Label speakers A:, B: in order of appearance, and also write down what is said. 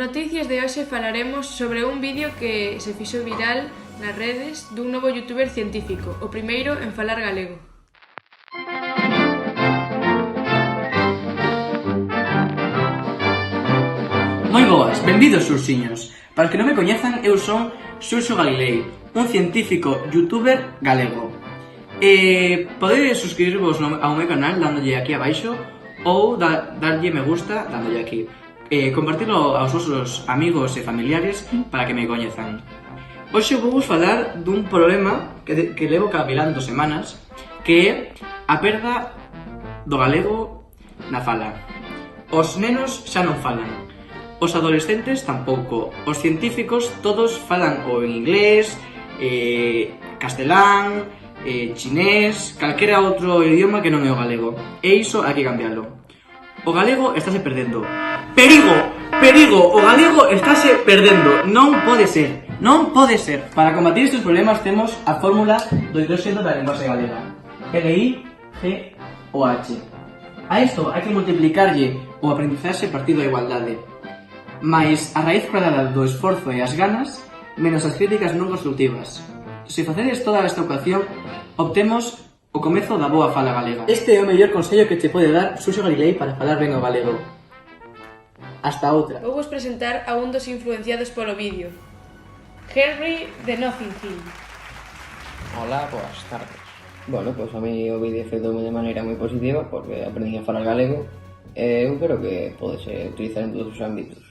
A: noticias de hoxe falaremos sobre un vídeo que se fixo viral nas redes dun novo youtuber científico, o primeiro en falar galego.
B: Moi boas, benvidos ursiños. Para os que non me coñezan, eu son Xurxo Galilei, un científico youtuber galego. Podedes suscribirvos ao meu canal dándolle aquí abaixo ou darlle me gusta dándolle aquí. Compartirlo aos vosos amigos e familiares para que me coñezan. Hoxe vou falar dun problema que levo cavilando semanas, que é a perda do galego na fala. Os nenos xa non falan, os adolescentes tampouco, os científicos todos falan ou en inglés, castelán, chinés, calquera outro idioma que non é o galego. E iso hai que cambiarlo. O galego estáse perdendo. Perigo! Perigo! O galego estáse perdendo. Non pode ser. Non pode ser. Para combatir estes problemas temos a fórmula do hidróxeno da linguaxe galega. LI-G-OH. A isto hai que multiplicarlle o aprendizaxe partido da igualdade. Mais a raíz cuadrada do esforzo e as ganas menos as críticas non constructivas. Se facedes toda esta ecuación, obtemos o comezo da boa fala galega. Este é o mellor consello que te pode dar Xurxo Galilei para falar ben o galego. Hasta outra.
A: Vou vos presentar a un dos influenciados polo vídeo, Henry de Notting Hill.
C: Hola, boas tardes. Bueno, pois a mí o vídeo afectoume de maneira moi positiva porque aprendí a falar galego e eu creo que podese utilizar en todos os ámbitos.